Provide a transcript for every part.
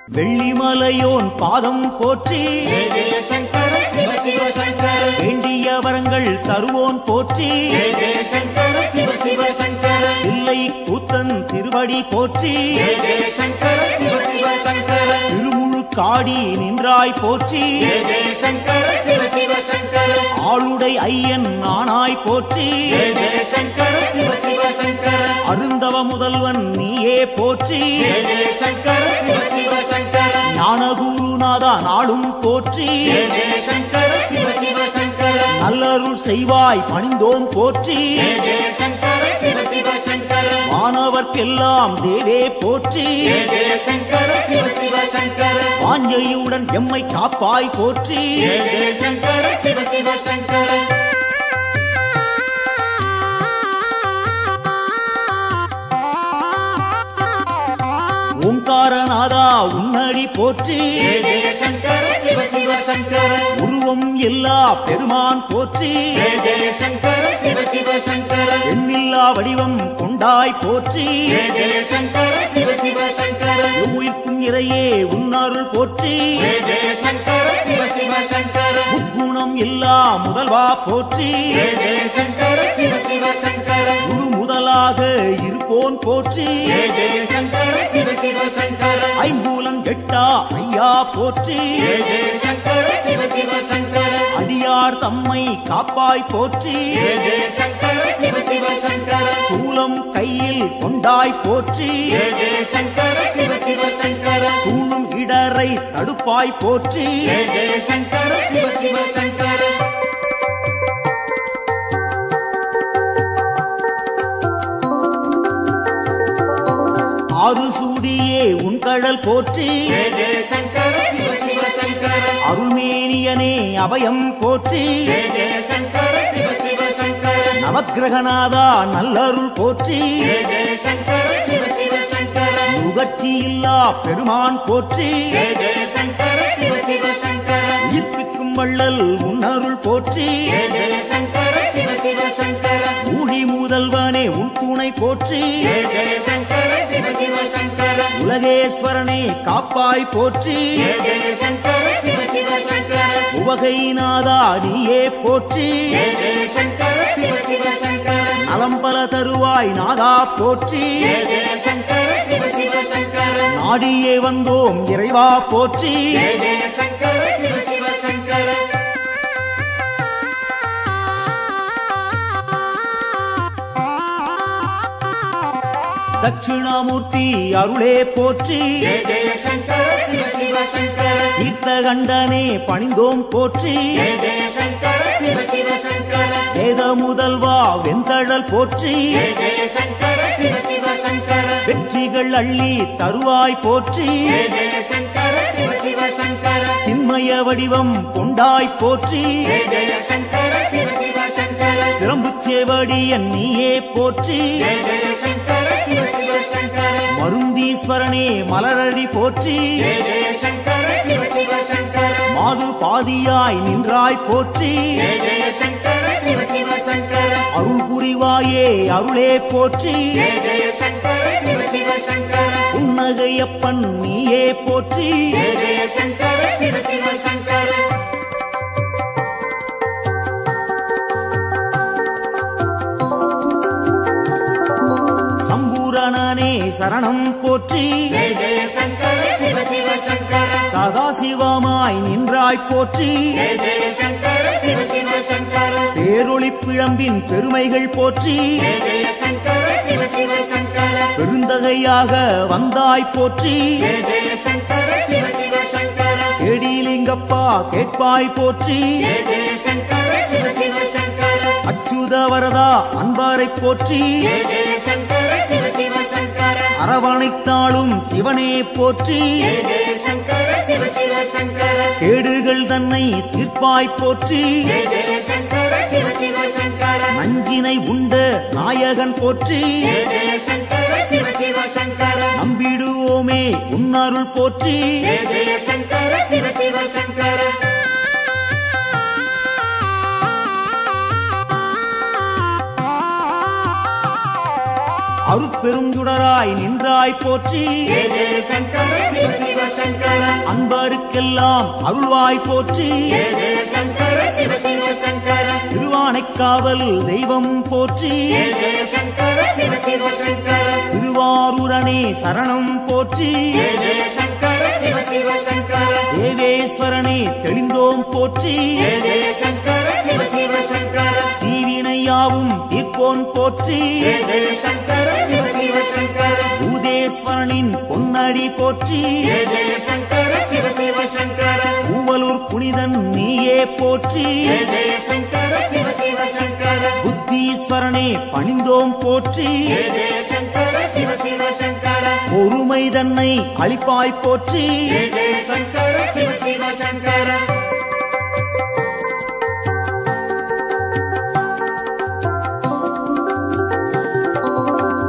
வெள்ளிமலையோன் பாதம் போற்றி ஜெய ஜெய சங்கர சிவ சிவ சங்கர வேண்டிய வரங்கள் தருவோன் போற்றி ஜெய ஜெய சங்கர சிவ சிவ சங்கர இல்லை கூத்தன் திருவடி போற்றி ஜெய ஜெய சங்கர சிவ சிவ சங்கர திருமுழுக்காடி நின்றாய் போற்றி ஜெய ஜெய சங்கர சிவ சிவ சங்கர ஆளுடை ஐயன் நானாய் போற்றி ஜெய ஜெய சங்கர சிவ சிவ சங்கர அருந்தவ முதல்வன் நீயே போற்றி ஜெய ஜெய சங்கர சிவ சிவ சங்கர ஞானகுருநாதா நாளும் போற்றி ஜெய ஜெய சங்கர சிவ சிவ சங்கர நல்லருள் செய்வாய் பணிந்தோம் போற்றி ஜெய ஜெய சங்கர சிவ சிவ சங்கர வானவர்க்கெல்லாம் தேவே போற்றி ஜெய ஜெய சங்கர சிவ சிவ சங்கர வாஞ்சையுடன் எம்மை காப்பாய் போற்றி ஜெய ஜெய சங்கர சிவ சிவ சங்கர ஓங்காரநாதா உன்னடி போற்றி ஜெய ஜெய சங்கர சிவ சிவ சங்கர உருவம் எல்லா பெருமான் போற்றி ஜெய ஜெய சங்கர சிவ சிவ சங்கர எண்ணில்லா வடிவம் கொண்டாய் போற்றி ஜெய ஜெய சங்கர சிவ சிவ சங்கர உயிர்க்கும் இறையே உன்னருள் போற்றி ஜெய ஜெய சங்கர சிவ சிவ சங்கர முக்குணம் எல்லா முதல்வா போற்றி ஜெய ஜெய சங்கர சிவ சிவ சங்கர குரு முதலாக இருப்போன் போற்றி ஜெய ஜெய சங்கர சிவ சிவ சங்கர ஐம்பூலம் கெட்டா ஐயா போற்றி ஜெய ஜெய சங்கர சிவ சிவ சங்கர அடியார் தம்மை காப்பாய் போற்றி ஜெய ஜெய சங்கர சிவ சிவ சங்கர சூலம் கையில் கொண்டாய் போற்றி ஜெய ஜெய சங்கர சிவ சிவ சங்கர சூழும் இடரை தடுப்பாய் போற்றி ஜெய ஜெய சங்கர சிவ சிவ சங்கர ஆறு சூடியே உன் கடல் போற்றி ஜெய ஜெய சங்கர சிவ சிவ சங்கர அருள்மேனியனே அபயம் போற்றி ஜெய ஜெய சங்கர சிவ சிவ சங்கர நவக்கிரகநாதா நல்லருள் போற்றி ஜெய ஜெய சங்கர சிவ சிவ சங்கர முகர்ச்சி இல்லா பெருமான் போற்றி ஜெய ஜெய சங்கர சிவ சிவ சங்கர உயிர்ப்பிக்கும் வள்ளல் உன்னருள் போற்றி ஜெய ஜெய சங்கர சிவ சிவ சங்கர ஊழி முதல்வனே உன் துணை போற்றி ஜெய ஜெய சங்கர சிவ சிவ சங்கர உலகேஸ்வரனே காப்பாய் போற்றி ஜெய ஜெய சங்கர சிவ சிவ சங்கர உவகைநாதா நீயே போற்றி ஜெய ஜெய சங்கர சிவ சிவ சங்கர நலம் பல தருவாய் நாதா போற்றி ஜெய ஜெய சங்கர சிவ சிவ சங்கர நாடியே வந்தோம் இறைவா போற்றி ஜெய ஜெய சங்கர சிவ சிவ சங்கர தட்சிணாமூர்த்தி அருளே போற்றி ஜெய ஜெய சங்கர சிவ சிவ சங்கர தீர்த்தகண்டனே பணிந்தோம் போற்றி ஜெய ஜெய சங்கர சிவ சிவ சங்கர வேத முதல்வா வெந்தழல் போற்றி ஜெய ஜெய சங்கர சிவ சிவ சங்கர வெற்றிகள் அள்ளி தருவாய் போற்றி ஜெய ஜெய சங்கர சிவ சிவ சங்கர சின்மய வடிவம் கொண்டாய் போற்றி ஜெய ஜெய சங்கர சிவ சிவ சங்கர சிரம்புச்சேவடியன் நீயே போற்றி ஜெய ஜெய சங்கர சிவ சிவ சங்கர மருந்தீஸ்வரனே மலரடி போற்றி ஜெய ஜெய சங்கர சிவ சிவ சங்கர மாது பாதியாய் நின்றாய் போற்றி ஜெய ஜெய சங்கர சிவ சிவ சங்கர அருள் புரிவாயே அருளே போற்றி ஜெய ஜெய சங்கர சிவ சிவ சங்கர புன்னகையப்பன் நீயே போற்றி ஜெய ஜெய சங்கர சிவ சிவ சங்கர சம்பூரணனே சரணம் போற்றி ஜெய ஜெய சங்கர சிவ சிவ சங்கர சதாசிவமாய் நின்றாய் போற்றி ஜெய ஜெய சங்கர சிவ சிவ சங்கர பேரொளி பிழம்பின் பெருமைகள் போற்றி ஜெய ஜெய சங்கர சிவ சிவ சங்கர பெருந்தகையாக வந்தாய் போற்றி ஜெய ஜெய சங்கர சிவ சிவ சங்கர கேடிலிங்கப்பா கேட்பாய் போற்றி ஜெய ஜெய சங்கர சிவ சிவ சங்கர அச்சுத வரதா அன்பாரை போற்றி ஜெய ஜெய சங்கர சிவ சிவ சங்கர அரவணைத்தாளும் சிவனே போற்றி ஜெய ஜெய சங்கர சிவ சிவ சங்கர கேடுகள் தன்னை தீர்ப்பாய் போற்றி ஜெய ஜெய சங்கர சிவ சிவ சங்கர நஞ்சினை உண்ட நாயகன் போற்றி ஜெய ஜெய சங்கர சிவ சிவ சங்கர நம்பிடுவோமே உன்னருள் போற்றி ஜெய ஜெய சங்கர சிவ சிவ சங்கர அருட்பெருஞ்சுடராய் நின்றாய் போற்றி ஜெய ஜெய சங்கர சிவ சிவ சங்கர அன்பருக்கெல்லாம் அருள்வாய் போற்றி ஜெய ஜெய சங்கர சிவ சிவ சங்கர திருவானைக்காவல் தெய்வம் போற்றி ஜெய ஜெய சங்கர சிவ சிவ சங்கர திருவாரூரணே சரணம் போற்றி ஜெய ஜெய சங்கர சிவ சிவ சங்கர தேவேஸ்வரனே தெளிந்தோம் போற்றி ஜெய ஜெய சங்கர சிவ சிவ சங்கர தீவினையாவும் தீர்ப்போன் போற்றி ஜெய ஜெய சங்கர சிவ சிவ சங்கர பூதேஸ்வரனின் பொன்னடி போற்றி ஜெய ஜெய சங்கர சிவ சிவ சங்கர பூவலூர் புனிதன் நீயே போற்றி ஜெய ஜெய சங்கர சிவ சிவ சங்கர புத்தீஸ்வரனே பணிந்தோம் போற்றி ஜெய ஜெய சங்கர சிவ சிவ சங்கர பொறுமை தன்னை அளிப்பாய் போற்றி ஜெய ஜெய சங்கர சிவ சிவ சங்கர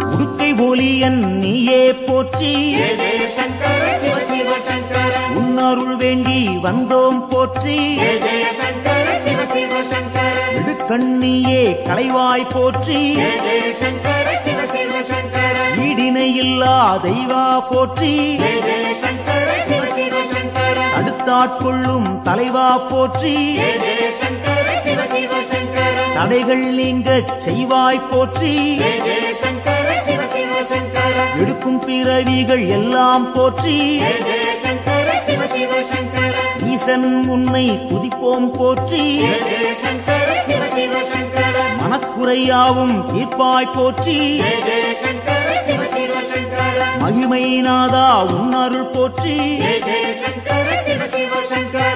உடுக்கை ஒலியன் நீயே போற்றி ஜெய ஜெய சங்கர சிவ சிவ சங்கர உன்னருள் வேண்டி வந்தோம் போற்றி ஜெய ஜெய சங்கர சிவ சிவ சங்கர இடுக்கண்ணியே களைவாய் போற்றி ஜெய ஜெய சங்கர சிவ சிவ சங்கர ஈடிணையில்லா தெய்வா போற்றி ஜெய ஜெய சங்கர சிவ சிவ சங்கர அடுத்தாட்கொள்ளும் தலைவா போற்றி ஜெய ஜெய சங்கர சிவ சிவ சங்கர தடைகள் நீங்கச் செய்வாய் போற்றி ஜெய ஜெய சங்கர சிவ சிவ சங்கர எடுக்கும் பிறவிகள் எல்லாம் போற்றி ஜெய ஜெய சங்கர சிவ சிவ சங்கர ஈசன் உன்னை துதிப்போம் போற்றி ஜெய ஜெய சங்கர சிவ சிவ சங்கர மனக்குறையாவும் தீர்ப்பாய் போற்றி ஜெய ஜெய சங்கர சிவ சிவ சங்கர மகிமை நாதா உன்னருள் போற்றி ஜெய ஜெய சங்கர சிவ சிவ சங்கர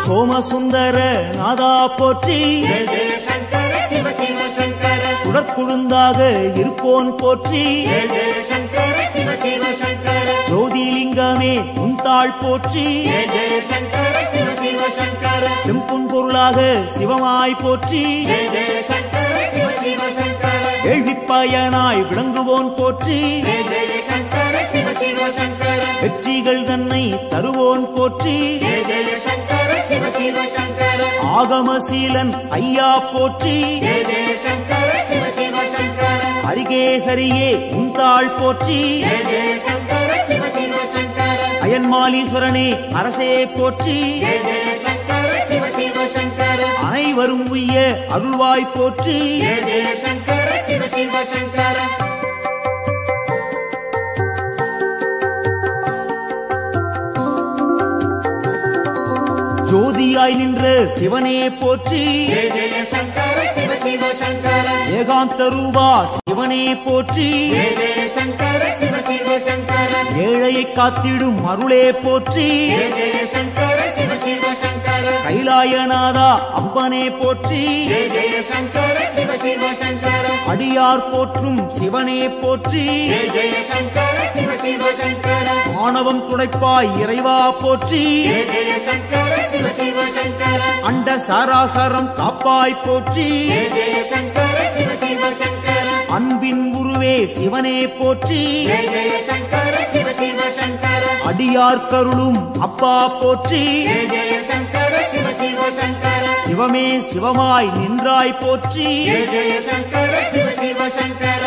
சோமசுந்தர நாதா போற்றி ஜெய ஜெய சங்கர சிவ சிவ சங்கர சுடற்குழுந்தாக இருப்போன் போற்றி ஜெய ஜெய சங்கர சிவ சிவ சங்கர ஜோதிலிங்கமே உந்தாள் போற்றி ஜெய ஜெய சங்கர சிவ சிவ சங்கர செம்புன் பொருளாக சிவமாய் போற்றி ஜெய ஜெய சங்கர சிவ சிவ சங்கர கேள்விப்பயனாய் விளங்குவோன் போற்றி ஜெய ஜெய சங்கர சிவ சிவ சங்கர வெற்றிகள் தன்னை தருவோன் போற்றி ஜெய ஜெய சங்கர சிவ சிவ சங்கர ஆகமசீலன் ஐயா போற்றி ஜெய ஜெய சங்கர சிவ சிவ சங்கர அரிகேசரியே உந்தாள் போற்றி ஜெய ஜெய சங்கர சிவ சிவ சங்கர அயன்மாலீஸ்வரனே அரசே போற்றி ஜெய ஜெய சங்கர சிவ சிவ சங்கர அனைவரும் உய்ய அருள்வாய் போற்றி ஜெய ஜெய சங்கர சிவ சிவ சங்கர ஜோதியாய் நின்ற சிவனே போற்றி ஜெய ஜெய சங்கர சிவ சிவ சங்கர ஏகாந்த ரூபா சிவனே போற்றி ஜெய ஜெய சங்கர சிவ சிவ சங்கர ஏழையை காத்திடும் அருளே போற்றி ஜெய ஜெய சங்கர சிவ சிவ சங்கர கைலாயநாதா அப்பனே போற்றி ஜெய ஜெய சங்கர சிவ சிவ சங்கர அடியார் போற்றும் சிவனே போற்றி ஜெய ஜெய சங்கர சிவ சிவ சங்கர ஆணவம் துடைப்பாய் இறைவா போற்றி ஜெய ஜெய சங்கர சிவ சிவ சங்கர அண்ட சாராசரம் காப்பாய் போற்றி ஜெய ஜெய சங்கர சிவ சிவ சங்கர அன்பின் குருவே சிவனே போற்றி ஜெய ஜெய சங்கர சிவ சிவ சங்கர அடியார் கருளும் அப்பா போற்றி ஜெய ஜெய சங்கர சிவ சிவ சங்கர சிவமே சிவமாய் நின்றாய் போற்றி ஜெய ஜெய சங்கர சிவ சிவ சங்கர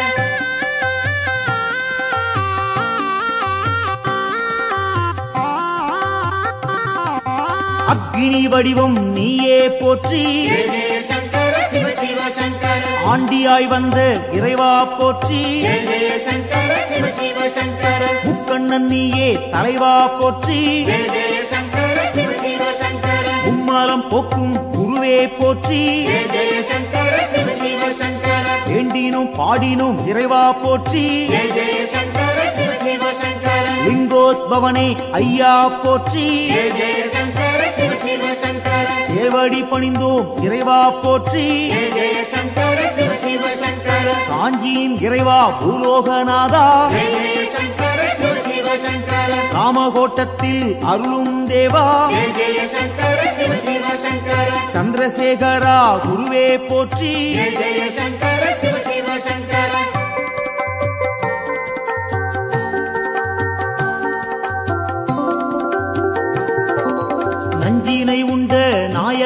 அக்னி வடிவம் நீயே போற்றி ஜெய ஜெய சங்கர சிவ சிவ சங்கர ஆண்டியாய் வந்த இறைவா போற்றி ஜெய ஜெய சங்கர சிவ சிவ சங்கர முக்கண்ணன் நீயே தலைவா போற்றி ஜெய ஜெய சங்கர சிவ சிவ சங்கர மும்மாலம் போக்கும் குருவே போற்றி ஜெய ஜெய சங்கர சிவ சிவ சங்கர வேண்டினும் பாடினும் இறைவா போற்றி ஜெய ஜெய சங்கர சிவ சிவ சங்கர லிங்கோத்பவனே ஐயா போற்றி ஜெய ஜெய சங்கர சிவ சிவ சங்கர சேவடி பணிந்தோம் இறைவா போற்றி ஜெய ஜெய சங்கர சிவ சிவ சங்கர காஞ்சியின் இறைவா பூலோகநாதா ஜெய ஜெய சங்கர சிவ சிவ சங்கர ராமகோட்டத்தில் அருளும் தேவா ஜெய ஜெய சங்கர சிவ சிவ சங்கர சந்திரசேகரா குருவே போற்றி ஜெய ஜெய சங்கர சிவ சிவ சங்கர நஞ்சினை உண்ட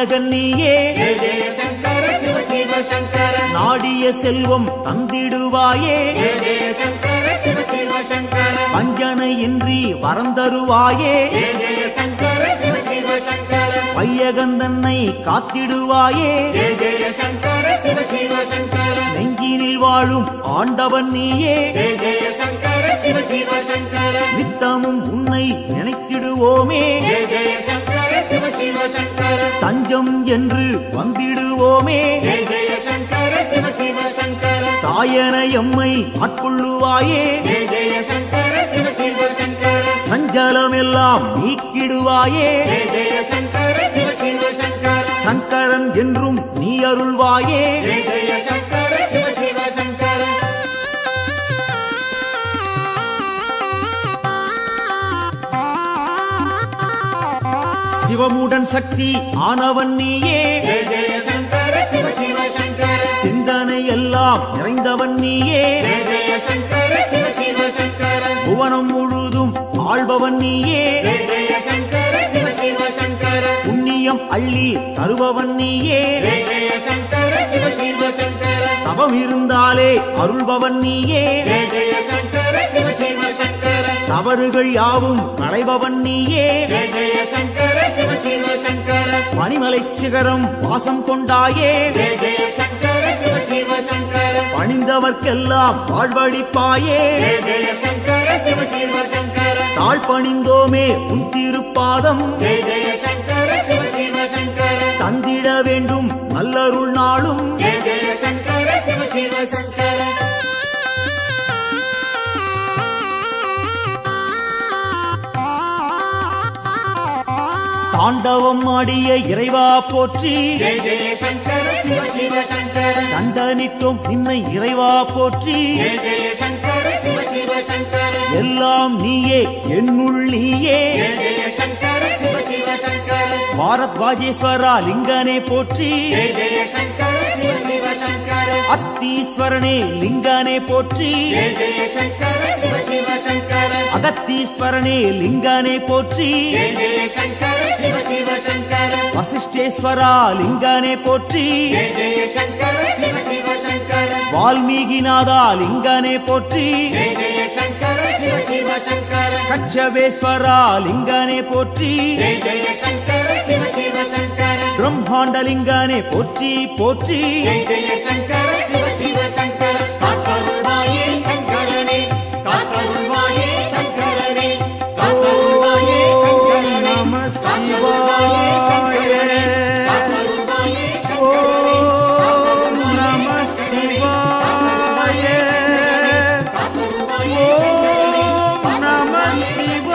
நாயகன் நீயே ஜெய ஜெய சங்கர சிவ சிவ சங்கர நாடிய செல்வம் தந்திடுவாயே ஜெய ஜெய சங்கர சிவ சிவ சங்கர வஞ்சனையின்றி வரந்தருவாயே ஜெய ஜெய சங்கர சிவ சிவ சங்கர வையகந்தன்னை காத்திடுவாயே ஜெய ஜெய சங்கர சிவ சிவ சங்கர நெஞ்சினில் வாழும் ஆண்டவன் நீயே ஜெய ஜெய சங்கர சிவ சிவ சங்கர நித்தமும் உன்னை நினைத்திடுவோமே ஜெய ஜெய சங்கர சிவ சிவ சங்கர தஞ்சம் என்று வந்திடுவோமே ஜெய ஜெய சங்கர சிவ சிவ சங்கர தாயன எம்மை ஆட்கொள்ளுவாயே ஜெய ஜெய சங்கர சிவ சிவ சங்கர சஞ்சலமெல்லாம் நீக்கிடுவாயே ஜெய ஜெய சங்கர சிவ சிவ சங்கர சங்கரன் என்றும் நீ அருள்வாயே ஜெய ஜெய சங்கர சிவ சிவ சங்கர சிவமுடன் சக்தி ஆனவன் நீயே ஜெய ஜெய சங்கர சிவ சிவ சங்கர சிந்தனை எல்லாம் நிறைந்தவன் நீயே ஜெய ஜெய சங்கர சிவ சிவ சங்கர புவனம் முழுதும் ஆள்பவன் நீயே ஜெய ஜெய சங்கர சிவ சிவ சங்கர புண்ணியம் அள்ளி தருபவன் நீயே ஜெய ஜெய சங்கர சிவ சிவ சங்கர தவம் இருந்தாலே அருள்பவன் நீயே ஜெய ஜெய சங்கர சிவ சிவ சங்கர தவறுகள் யாவும் களைபவன் நீயே ஜெய ஜெய சங்கர சிவ சிவ சங்கர பனிமலை சிகரம் வாசம் கொண்டாயே ஜெய ஜெய சங்கர சிவ சிவ சங்கர பணிந்தவர்க்கெல்லாம் வாழ்வழிப்பாயே ஜெய ஜெய சங்கர சிவ சிவ சங்கர தாழ் பணிந்தோமே உன் திருப்பாதம் ஜெய ஜெய சங்கர சிவ சிவ சங்கர தந்திட வேண்டும் நல்லருள் நாளும் ஜெய ஜெய சங்கர சிவ சிவ சங்கர தாண்டவம் ஆடிய இறைவா போற்றி ஜெய ஜெய சங்கர சிவ சிவ சங்கர தண்டனித்தோம் நின்னை இறைவா போற்றி ஜெய ஜெய சங்கர சிவ சிவ சங்கர எல்லாம் நீயே என்னுள் நீயே ஜெய ஜெய சங்கர சிவ சிவ சங்கர பாரத் வாஜேஸ்வரா லிங்கனே போற்றி ஜெய ஜெய சங்கர சிவ சிவ சங்கர அத்தீஸ்வரனே லிங்கனே போற்றி ஜெய ஜெய சங்கர சிவ சிவ சங்கர அகத்தீஸ்வரனே லிங்கனே போற்றி ஜெய ஜெய சங்கர சிவ சிவ சங்கர வசிஷ்டேஸ்வரா லிங்கனே போற்றி ஜெய ஜெய சங்கர சிவ சிவ சங்கர வால்மீகிநாதா லிங்கனே போற்றி ஜெய ஜெய சங்கர சிவ சிவ சங்கர கச்சபேஸ்வரா லிங்கனே போற்றி ஜெய ஜெய சங்கர சிவ சிவ சங்கர பிரம்மாண்ட லிங்கனே போற்றி போற்றி ஜெய ஜெய சங்கர சிவ சிவ சங்கர காத்தருள்வாயே சங்கரனே காத்தருள்வாயே சங்கரனே காத்தருள்வாயே சங்கரனே நம காத்தருள்வாயே சங்கரனே காத்தருள்வாயே சங்கரனே ஓம் நம சிவாய காத்தருள்வாயே ஓம் நம சிவாய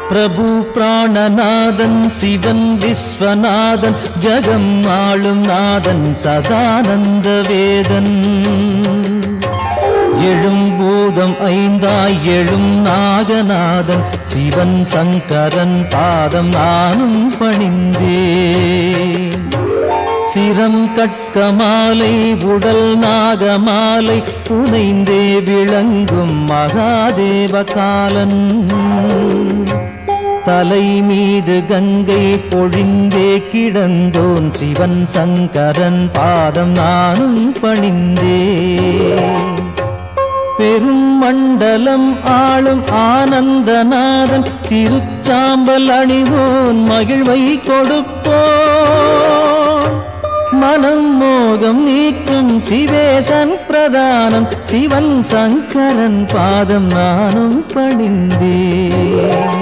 பிரபு பிராணநாதன் சிவன் விஸ்வநாதன் ஜகம் ஆளும் நாதன் சதானந்த வேதன் எழும் பூதம் ஐந்தாய் எழும் நாகநாதன் சிவன் சங்கரன் பாதம் நானும் பணிந்தேன் சிரம் கட்கமாலை உடல் நாகமாலை புனைந்தே விளங்கும் மகாதேவ காலன் தலை மீது கங்கை பொழிந்தே கிடந்தோன் சிவன் சங்கரன் பாதம் நானும் பணிந்தேன் பெரும் மண்டலம் ஆளும் ஆனந்தநாதன் திருச்சாம்பல் அணிவோன் மகிழ்வை கொடுப்போன் மனம் மோகம் நீக்கும் சிவேசன் பிரதானம் சிவன் சங்கரன் பாதம் நானும் பணிந்தேன்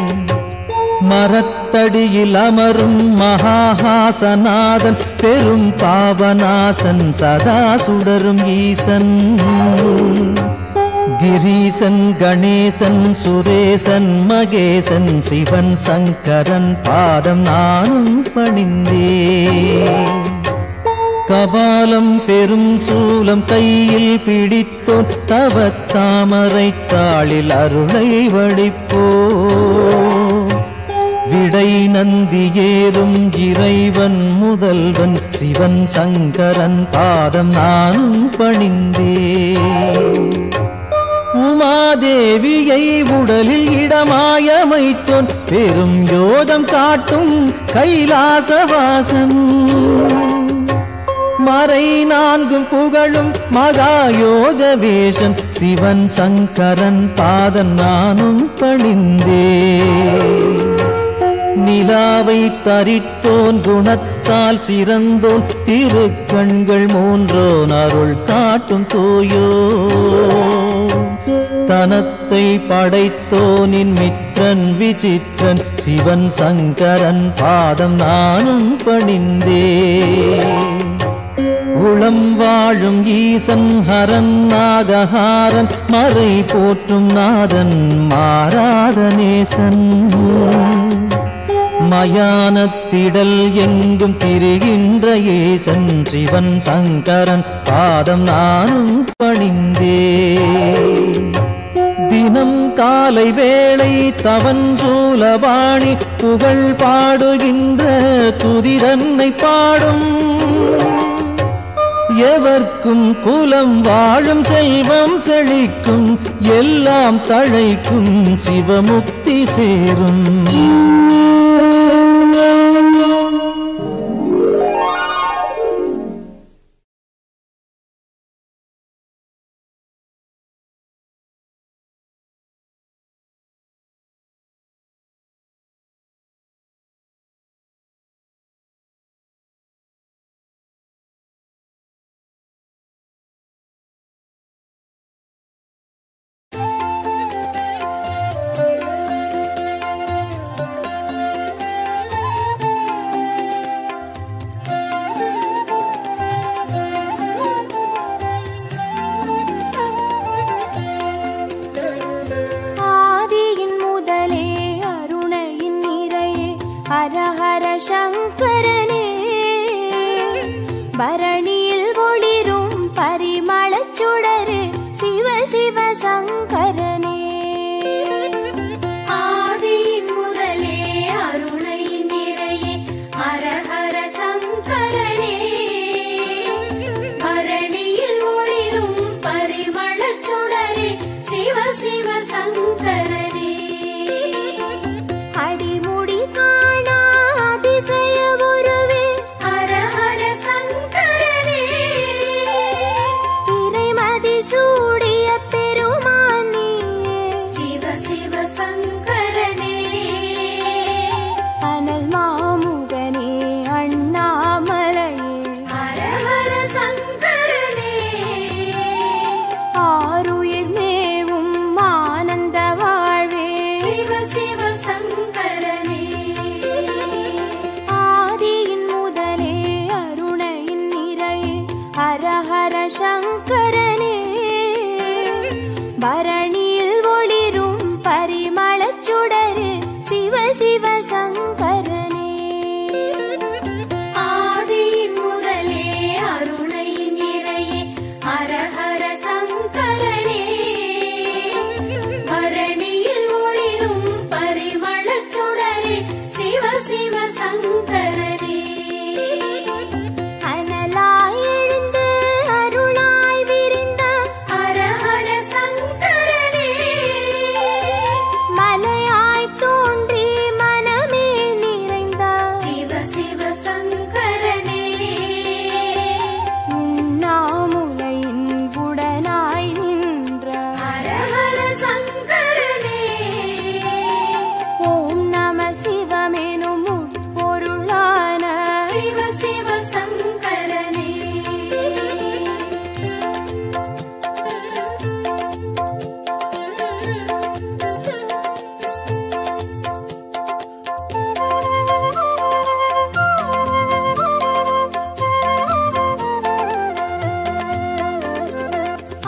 மரத்தடியில் அமரும் மகாஹாசநாதன் பெரும் பாவநாசன் சதா சுடரும் ஈசன் கிரீசன் கணேசன் சுரேசன் மகேசன் சிவன் சங்கரன் பாதம் நானும் பணிந்தேன் கபாலம் பெரும் சூலம் கையில் பிடித்தோன் தவத்தாமரை தாளில் அருளை வடிப்போ விடை நந்தி ஏறும் இறைவன் முதல்வன் சிவன் சங்கரன் பாதம் நானும் பணிந்தே உமாதேவியை உடலில் இடமாயமைத்தோன் பெரும் யோகம் காட்டும் கைலாசவாசன் மறை நான்கும் புகழும் மகாயோக வேஷன் சிவன் சங்கரன் பாதம் நானும் பணிந்தே நிலாவை தரித்தோன் குணத்தால் சிறந்தோன் திருக்கண்கள் மூன்றோன் அருள் காட்டும் தூயோ தனத்தை படைத்தோனின் மித்திரன் விசித்திரன் சிவன் சங்கரன் பாதம் நானும் பணிந்தே உளம் வாழும் ஈசன் ஹரன் நாகஹாரன் மறை போற்றும் நாதன் மாறாத நேசன் மயானத்திடல் எங்கும் திரிகின்ற ஏசன் சிவன் சங்கரன் பாதம் நானும் பணிந்தே தினம் காலை வேளை தவன் சூலபாணி புகழ் பாடுகின்ற துதிரன்னை பாடும் எவர்க்கும் குலம் வாழும் செல்வம் செழிக்கும் எல்லாம் தழைக்கும் சிவமுக்தி சேரும் சங்கரனே பரணியில் ஒளிரும் பரிமளச் சுடரே சிவ சிவ சங்கரனே ஆதியின் முதலே அருணை நிறையே ஹர ஹர சங்கரனே பரணியில் ஒளிரும் பரிமளச் சுடரே சிவ சிவ சங்கரனே அடிமுடி காணா அதிசய உருவே ஹர ஹர சங்கரனே இறைமதி சூடிய பெருமானே சிவ சிவ சங்கரனே அனல் மாமுகனே அண்ணாமலையே ஹர ஹர சங்கரனே ஆருயிர் மேவும் ஆனந்த வாழ்வே சிவ சிவ சங்கரனே ஆதியின் முதலே அருணையின் நிறையே ஹர ஹர சங்கரனே பரணியில் ஒளிரும் பரிமளச் சுடரே சிவ சிவ சங்கரனே ஆதியின் முதலே அருணை நிறையே ஹர ஹர சங்கரனே பரணியில் ஒளிரும் பரிமளச் சுடரே சிவ சிவ சங்கரனே அனலாய் எழுந்து அருளாய் விரிந்த ஹர ஹர சங்கரனே மலையாய் தோன்றி மனமே நிறைந்த சிவ சிவ சங்கரனே உண்ணாமுலையின் உடனாய் நின்ற ஹர ஹர சங்கரனே ஓம் நம சிவமெனும் உட்பொருளான சிவ சிவ சங்கரனே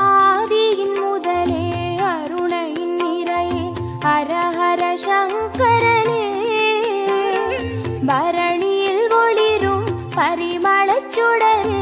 ஆதியின் முதலே அருணையின் நிறையே ஹர ஹர சங்கரனே பரணியில் ஒளிரும் பரிமளச் சுடரே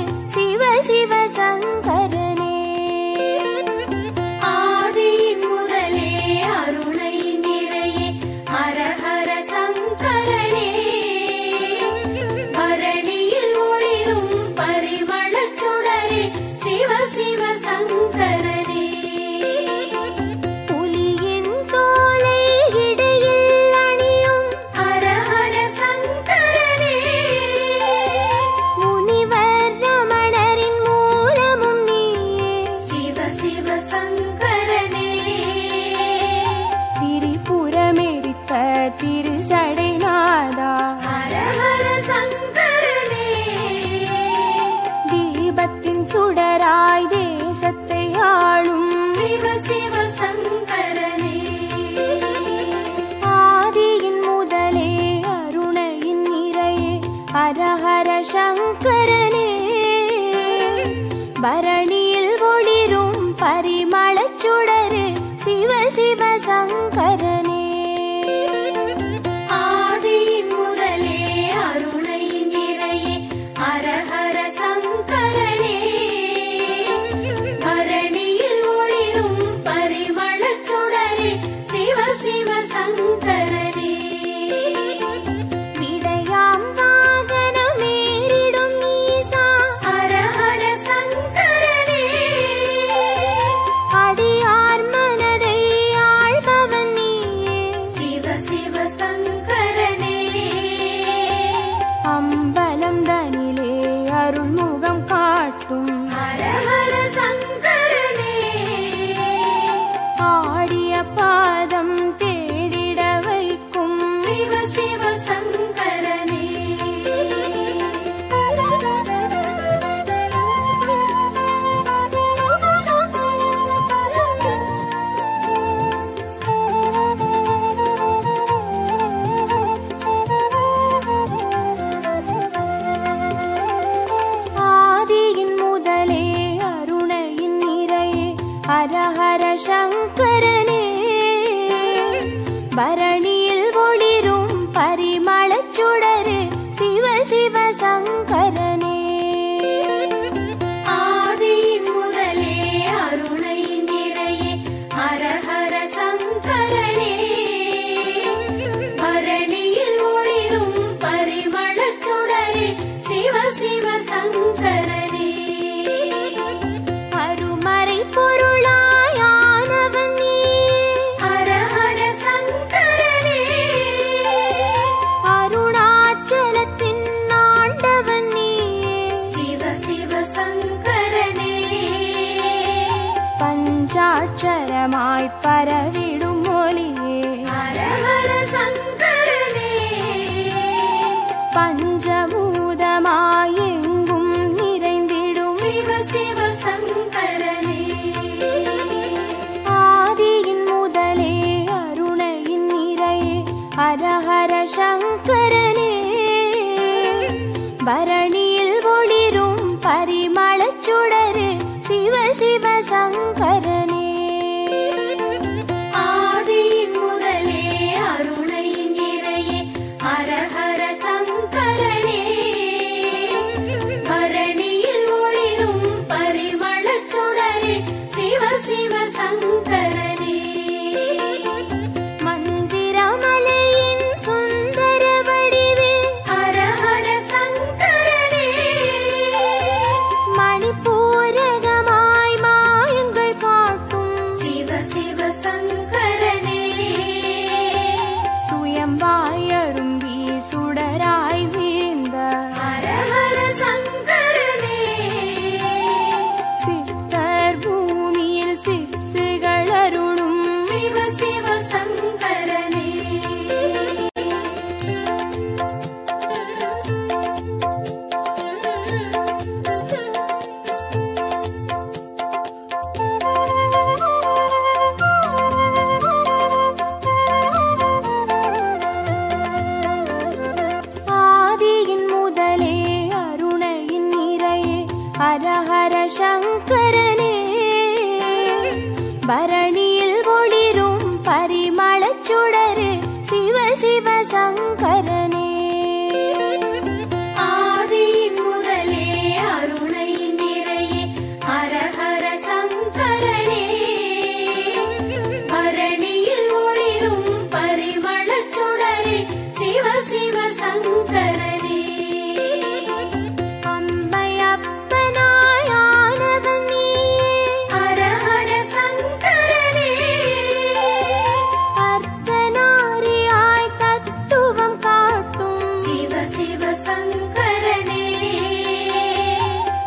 சிவ சங்கரனே ஆதியின் முதலே அருணையின் நிறையே ஹரஹர சங்கரனே பரணியில் ஒளிரும் பரிமளச் சுடரே சிவ சிவ சங்கரனே விடையாம் வாகனமேறிடும் ஈசா ஹரஹர சங்கரனே அடியார் மனதை ஆள்பவன் நீயே சிவ சிவ சங்கரனே அம்பலம் தனிலே அருள்முகம் காட்டும் ஹரஹர சங்கரனே ஆடிய பாதம் தேடிட வைக்கும் சிவ சிவ சங்கரனே ஆதியின் முதலே அருணையின் நிறையே ஹரஹர சங்கரனே பரணியில் ஒளிரும் பரிமளச் சுடரே சிவ சிவ சங்கரனே ஆதியின் முதலே அருணையின் நிறையே ஹரஹர சங்கரனே பரணியில் ஒளிரும் பரிமளச் சுடரே சிவ சிவ சங்கரனே அருமறை பொருளாயானவன் நீயே ஹரஹர சங்கரனே அருணாச்சலத்தின் ஆண்டவன் நீயே சிவ சிவ சங்கரனே பஞ்சாட்சரமாய் பரவிடும் ஒளியே ஹரஹர சங்கரனே பஞ்சபூதமாய் எங்கும் நிறைந்திடும் சிவ சிவ சங்கரனே ஆதியின் முதலே அருணையின் நிறையே ஹரஹர சங்கரனே பரணியில் ஒளிரும் பரிமளச் சுடரே சிவ சிவ சங்கரனே ஆதியின் முதலே அருணையின் நிறையே ஹரஹர சங்கரனே பரணியில் ஒளிரும் பரிமளச் சுடரே சிவ சிவ சங்கரனே மந்திரமலையின் சுந்தர வடிவே ஹரஹர சங்கரனே மணிப்பூரகமாய் மாயங்கள் காட்டும் சிவ சிவ சங்கரனே சுயம்பாயரும்பி சுடராய் வீழ்ந்த ஹரஹர சங்கரனே சித்தர் பூமியில் சித்துகள் அருளும் சிவ சிவ சங்கரனே ஆதியின் முதலே அருணையின் நிறையே ஹரஹர சங்கரனே பரணியில் ஒளிரும் பரிமளச் சுடரே சிவ சிவ சங்கரனே ஆதியின் முதலே அருணையின் நிறையே ஹரஹர சங்கரனே பரணியில் ஒளிரும் பரிமளச் சுடரே சிவ சிவ சங்கரனே அம்மையப்பனாயானவன் நீயே ஹரஹர சங்கரனே அர்த்தநாரியாய் தத்துவம் காட்டும் சிவ சிவ சங்கரனே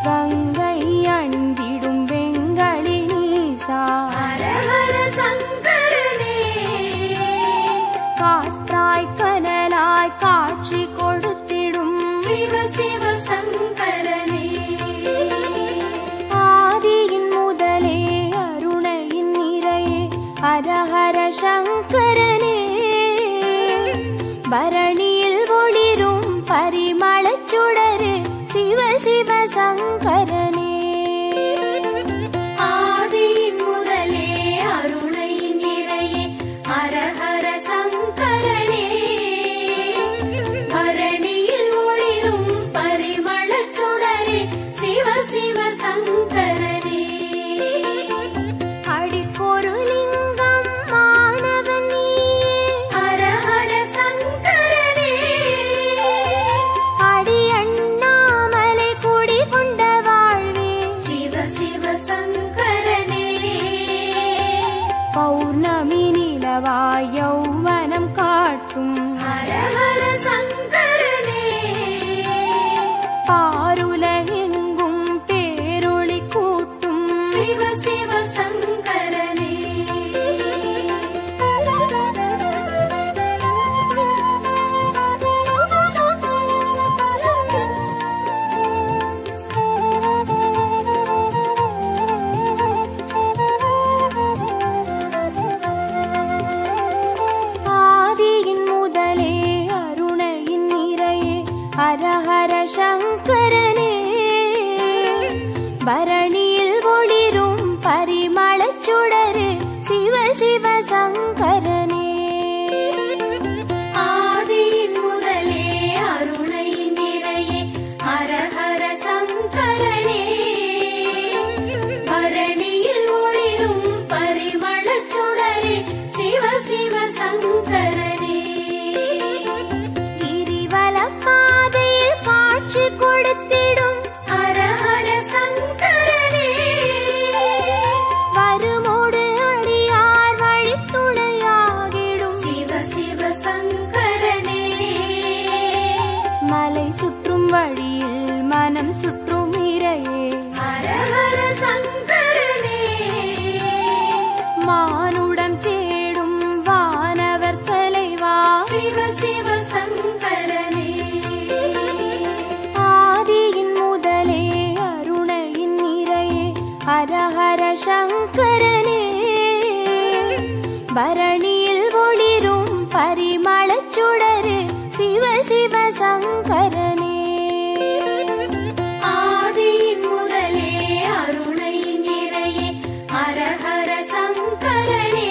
கங்கை அணிந்திடும் வெங்கடி நீசா ஹரஹர சங்கரனே காற்றாய் கனலாய் காட்சி கொடுத்திடும் சிவ சிவ சங்கரனே ஆதியின் முதலே அருணையின் நிறையே ஹரஹர சங்கரனே பரணியில் ஒளிரும் பரிமளச் சுடரே சிவ சிவ சங்கரனே ஆதியின் முதலே அருணையின் நிறையே பௌர்ணமி நிலவாய் யௌவனம் காட்டும் ஹர ஹர சங்கரனே பாருலகெங்கும் பேரொளி கூட்டும் சிவ சிவ சங்கரனே ஆதியின் முதலே அருணையின் நிறையே ஹர ஹர சங்கரனே பரணியில் ஒளிரும் பரிமளச் சுடரே சிவ சிவ சங்கரனே ஆதியின் முதலே அருணையின் நிறையே ஹர ஹர சங்கரனே பரணியில் ஒளிரும் பரிமளச் சுடரே சிவ சிவ சங்கரனே கிரிவலம் பாதையில் காட்சி கொடுத்திடும் ஹர ஹர சங்கரனே வருமோடு அடியார் வழித்துணையாகிடும் சிவ சிவ சங்கரனே மலை சுற்றும் வழியில் மனம் சுற்றும் இறையே ஹர ஹர சங்கரனே மானுடம் தேடும் வானவர் தலைவா சிவ சிவ சங்கரனே ஆதியின் முதலே அருணையின் நிறையே ஹர ஹர சங்கரனே பரணியில் ஒளிரும் பரிமளச் சுடரே சிவ சிவ சங்கரனே ஆதியின் முதலே அருணையின் நிறையே ஹர ஹர சங்கரனே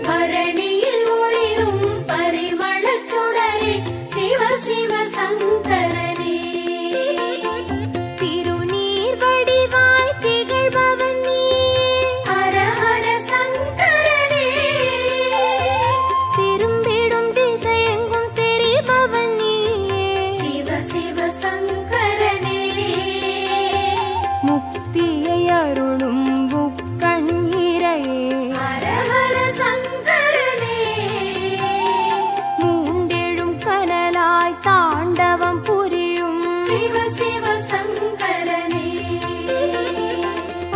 பரணியில் ஒளிரும் பரிமளச் சுடரே சிவ சிவ சங்கரனே திருநீர் வடிவாய் திகழ்பவன் நீ ஹர ஹர சங்கரனே திரும்பிடும் திசையெங்கும் தெரிபவன் நீயே சிவ சிவ சங்கரனே முக்தியை அருளும் புக்கண் இறையே ஹர ஹர சங்கரனே மூண்டெழும் கனலாய் தாண்டவம் புரியும் சிவ சிவ சங்கரனே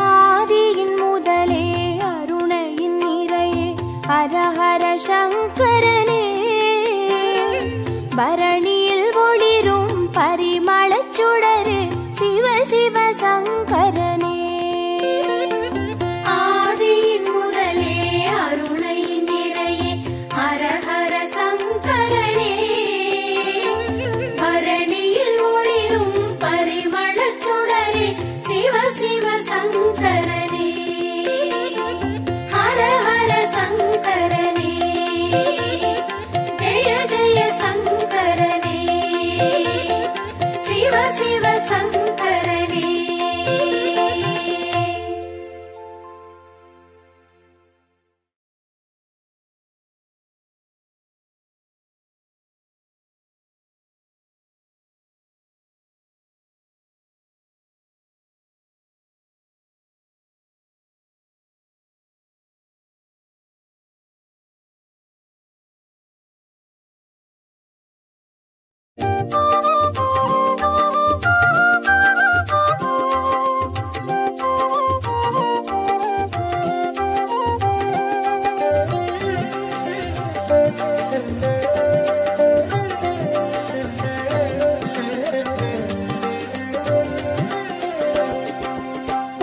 ஆதியின் முதலே அருணையின் நிறையே ஹர ஹர சங்கரனே பரணியில் ஒளிரும் பரிமளச் சுடரே சிவ சிவ சங்கரனே ஆதியின் முதலே அருணையின் நிறையே ஹர ஹர சங்கரனே பரணியில் ஒளிரும் பரிமளச் சுடரே சிவ சிவ சங்கரனே ஹர ஹர சங்கரனே ஜெய ஜெய சங்கரனே சிவ சிவ சங்கரனே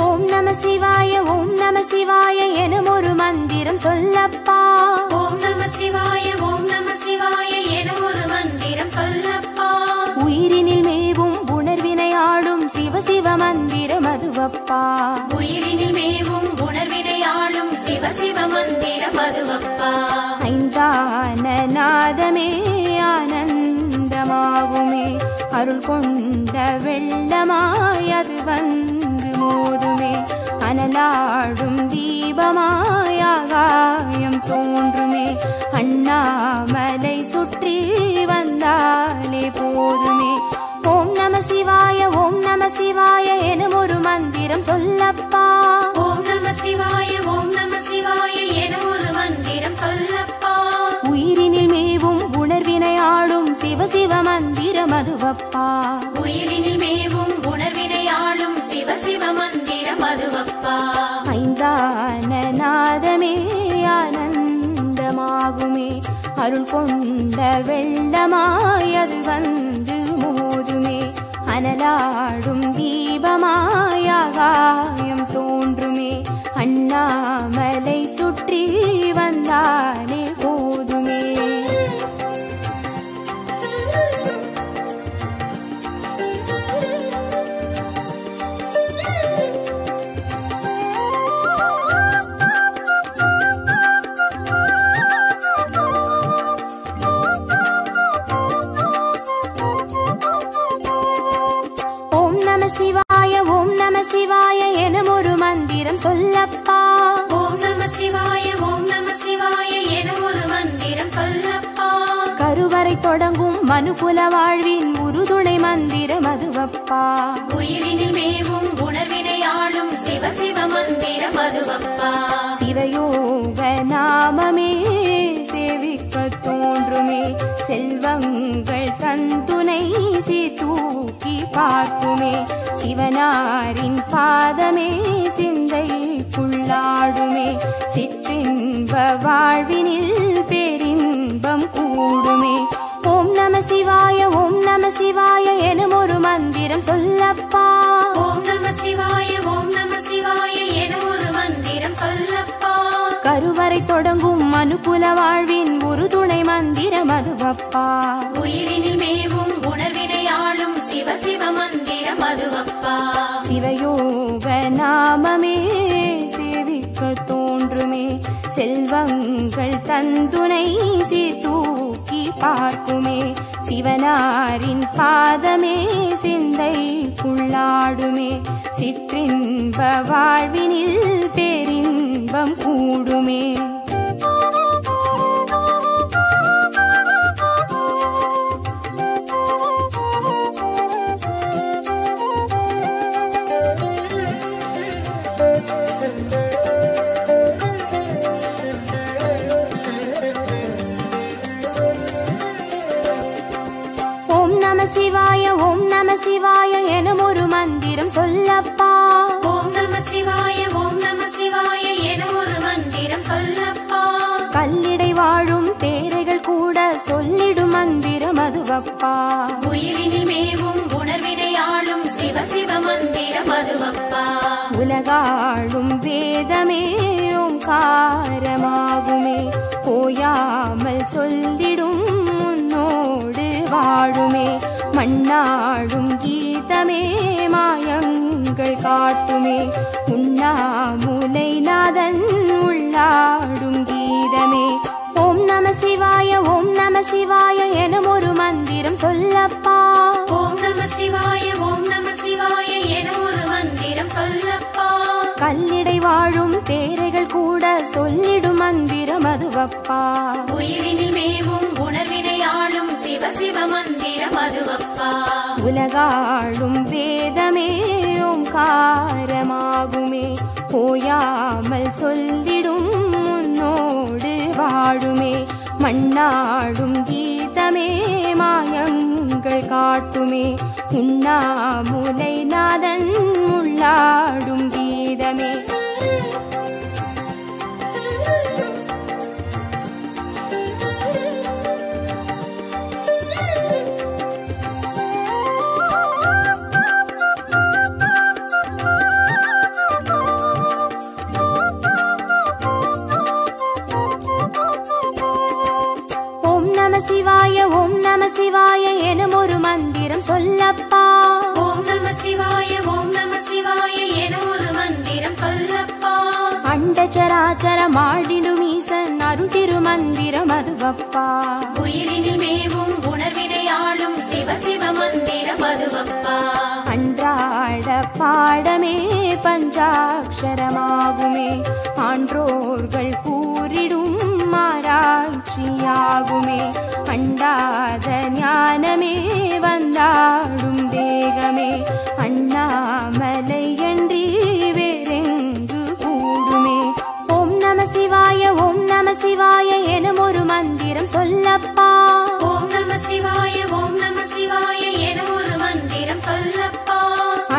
ஓம் நம சிவாய எனும் ஒரு மந்திரம் சொல்லப்பா ஓம் நம சிவாய எனும் ஒரு மந்திரம் சொல்லப்பா உயிரினில் மேவும் உணர்வினை ஆளும் சிவ சிவ மந்திரம் அதுவப்பா உயிரினில் மேவும் உணர்வினை ஆளும் சிவ சிவ மந்திரம் அதுவப்பா ஐந்தான நாதமே ஆனந்தமாகுமே அருள் கொண்ட வெள்ளமாய் அது வந்து மோதுமே அனலாடும் தீபமாய் ஆகாயம் தோன்றுமே அண்ணாமலை சுற்றி வந்தாலே போதுமே ஓம் நம சிவாய எனும் ஒரு மந்திரம் சொல்லப்பா ஓம் நம சிவாய உயிரினில் மேவும் உணர்வினையாளும் சிவ சிவ மந்திரம் அதுவப்பா. ஐந்தான நாதமே ஆனந்தமாகுமே, அருள் கொண்ட வெள்ளமாய் அது வந்து மோதுமே, அனலாடும் தீபமாய் ஆகாயம் தோன்றுமே, அண்ணாமலை சுற்றி வந்தானே போதுமே. சிவாய எனும் ஒரு மந்திரம் சொல்லப்பா. ஓம் நம சிவாய ஓம் நம சிவாய எனும் ஒரு மந்திரம் சொல்லப்பா. கருவறை தொடங்கும் மனுகுல வாழ்வின் உறுதுணை மந்திரம் அதுவப்பா. உயிரினில் மேவும் உணர்வினையாளும் சிவ சிவ மந்திரம் அதுவப்பா. சிவயோக நாமமே சேவிக்க தோன்றுமே, செல்வங்கள் தந்துணை தூக்கி பார்க்குமே, சிவனாரின் பாதமே சிந்தைக்குள்ளாடுமே, சிற்றின்ப வாழ்வினில் பேரின்பம் கூடுமே. ஓம் நம சிவாய ஓம் நம சிவாய எனும் ஒரு மந்திரம் சொல்லப்பா. ஓம் நம சிவாய ஓம் நம சிவாய எனும் ஒரு மந்திரம் சொல்லப்பா. கருவறை தொடங்கும் மனுகுல வாழ்வின் உறுதுணை மந்திரம் அதுவப்பா. உயிரினில் மேவும் உணர்வினையாளும் சிவ சிவ மந்திரம் அதுவப்பா. சிவயோக நாமமே சேவிக்க தோன்றுமே, செல்வங்கள் தந்துணை தூக்கி பார்க்குமே, சிவனாரின் பாதமே சிந்தைக்குள்ளாடுமே, சிற்றின்ப வாழ்வினில் பேரின்பம் கூடுமே. ஓம் நம சிவாய எனும் ஒரு மந்திரம் சொல்லப்பா. ஓம் நம சிவாய ஓம் நம சிவாய எனும் ஒரு மந்திரம் சொல்லப்பா. கல்லிடை வாழும் தேரைகள் கூட சொல்லிடும் மந்திரம் அதுவப்பா. உயிரினில் மேவும் உணர்வினையாளும் சிவ சிவ மந்திரம் அதுவப்பா. உலகாளும் வேதமே ஓங்காரமாகுமே, போயாமல் சொல்லிடும் உன்னோடு வாழுமே, மண்ணாடும் கீதமே மாயங்கள் காட்டுமே, உண்ணாமுலை நாதன் உள்ளாடும் கீதமே. ஓம் நம சிவாய ஓம் நம சிவாய எனும் ஒரு மந்திரம் சொல்லப்பா. ஓம் நம சிவாய ஓம் நம சிவாய எனும் ஒரு மந்திரம் சொல்லப்பா. கல்லிடை வாழும் தேரைகள் கூட சொல்லிடும் மந்திரம் அதுவப்பா. உயிரினில் மேவும் உணர்வினையாளும் சிவ சிவ மந்திரம் அதுவப்பா. உலகாளும் வேதமே ஓங்காரமாகுமே, போயாமல் சொல்லிடும் உன்னோடு வாழுமே, மண்ணாடும் கீதமே மாயங்கள் காட்டுமே, உண்ணாமுலை நாதன் உள்ளாடும் கீதமே. ஓம் நம சிவாய எனும் ஒரு மந்திரம் சொல்லப்பா. ஓம் நம சிவாய ஓம் நம சிவாய எனும் ஒரு மந்திரம் சொல்லப்பா. அண்டச்சராச்சரம் ஆடிடும் ஈசன் அருள் திருமந்திரம் அதுவப்பா. உயிரினில் மேவும் உணர்வினையாளும் சிவ சிவ மந்திரம் அதுவப்பா. அன்றாட பாடமே பஞ்சாட்சரமாகுமே, ஆன்றோர்கள் கூறிடும் ஆராய்ச்சியாகுமே, அண்டாத ஞானமே வந்தாடும் தேகமே, அண்ணாமலை என்றி வேறெங்கு கூடுமே. ஓம் நம சிவாய ஓம் நம சிவாய எனும் ஒரு மந்திரம் சொல்லப்பா. ஓம் நம சிவாய ஓம் நம சிவாய எனும் ஒரு மந்திரம்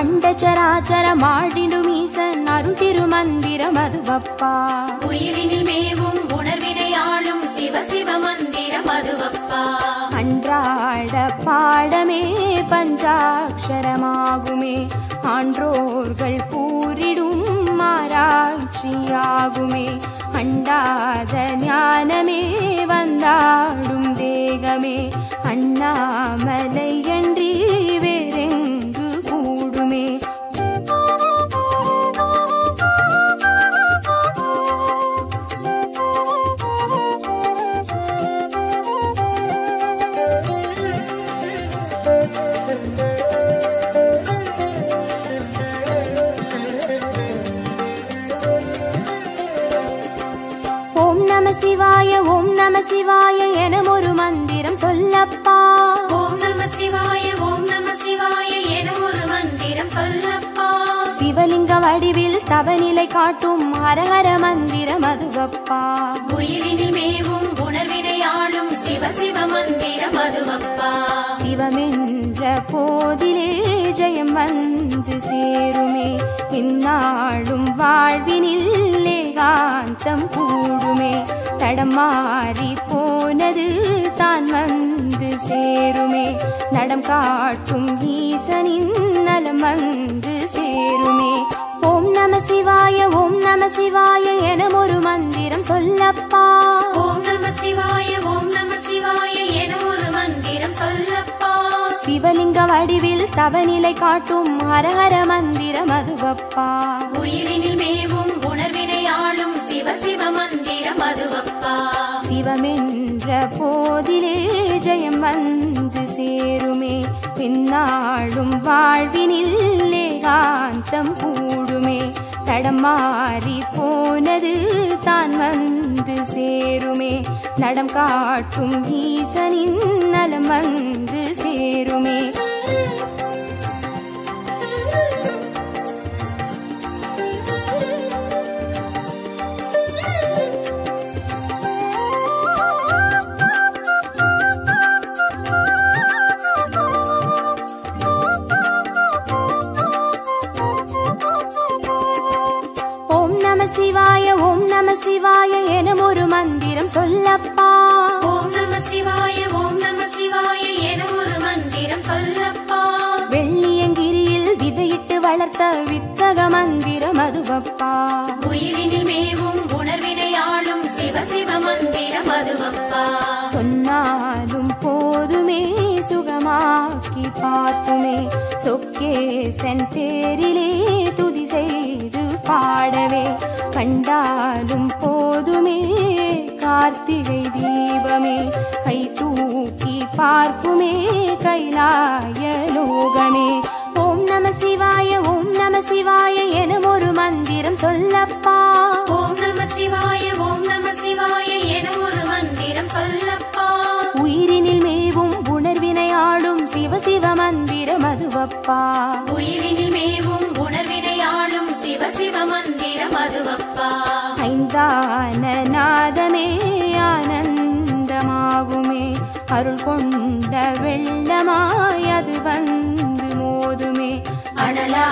அண்டச்சராச்சரம் ஆடிடும் ஈசன் அருள் திருமந்திரம் அதுவப்பா. உயிரினில் மேவும் உணர்வினை ஆளும் சிவ சிவ மந்திரம் அதுவப்பா. அன்றாட பாடமே பஞ்சாட்சரமாகுமே, ஆன்றோர்கள் கூறிடும் ஆராய்ச்சியாகுமே. அண்டாத ஞானமே வந்தாடும் தேகமே, அண்ணாமலை அன்றி வேறெங்கு கூடுமே. ஓம் நம சிவாய ஓம் நம சிவாய என ஒரு மந்திரம் சொல்லப்பா. ஓம் நம சிவாய ஓம் நம சிவாய என ஒரு மந்திரம் சொல்லப்பா. சிவலிங்க வடிவில் தவநிலை காட்டும் ஹரஹர மந்திரம் அதுவப்பா. உயிரினில் மேவும் உணர்வினை ஆளும் சிவ சிவ மந்திரம் அதுவப்பா. சிவமென்ற போதிலே ஜெயம் வந்து சேருமே, இந்நாளும் வாழ்வினில் ஏகாந்தம் கூடுமே. தடம் மாறி போனது தான் வந்து சேருமே, நடம் காட்டும் ஈசனின் நலம் வந்து சேருமே. ஓம் நம சிவாய ஓம் நம சிவாய என ஒரு மந்திரம் சொல்லப்பா. ஓம் நம சிவாய ஓம் நம சிவாய என ஒரு மந்திரம் சொல்லப்பா. சிவலிங்க வடிவில் தவநிலை காட்டும் ஹரஹர மந்திரம் அதுவப்பா. உயிரினில் மேவும் உணர்வினை ஆளும் சிவ சிவ மந்திரம் அதுவப்பா. சிவமென்ற போதிலே ஜெயம் வந்து சேருமே, பின்னாளும் வாழ்வினில் ஏகாந்தம் கூடுமே. தடம் மாறி போனது தான் வந்து சேருமே, நடம் காட்டும் ஈசனின் நலம் வந்து சேருமே. ஓம் நம சிவாய ஓம் நம சிவாய என ஒரு மந்திரம் சொல்லப்பா. ஓம் நம சிவாய ஓம் நம சிவாய என ஒரு மந்திரம் சொல்லப்பா. வெள்ளியங்கிரியில் விதையிட்டு வளர்த்த வித்தக மந்திரம் அதுவப்பா. உயிரினில் மேவும் உணர்வினை ஆளும் சிவ சிவ மந்திரம் அதுவப்பா. சொன்னாலும் போதுமே சுகமாக்கி பார்த்துமே, சொக்கேசன் பேரிலே துதி செய்து பாடவே. கண்டாலும் போதுமே கார்த்திகை தீபமே, கை தூக்கி பார்க்குமே கைலாய லோகமே. ஓம் நம சிவாய ஓம் நம சிவாய என ஒரு மந்திரம் சொல்லப்பா. ஓம் நம சிவாய ஓம் நம சிவாய என ஒரு மந்திரம் சொல்லப்பா. உயிரினில் மேவும் உணர்வினை ஆளும் சிவ சிவ மந்திரம் அதுவப்பா. உயிரினில் மேவும் உணர்வினை ஆளும் சிவ சிவ மந்திரம் அதுவப்பா. ஐந்தான நாதமே ஆனந்தமாகுமே, அருள் கொண்ட வெள்ளமாய் அது வந்து மோதுமே. அனலா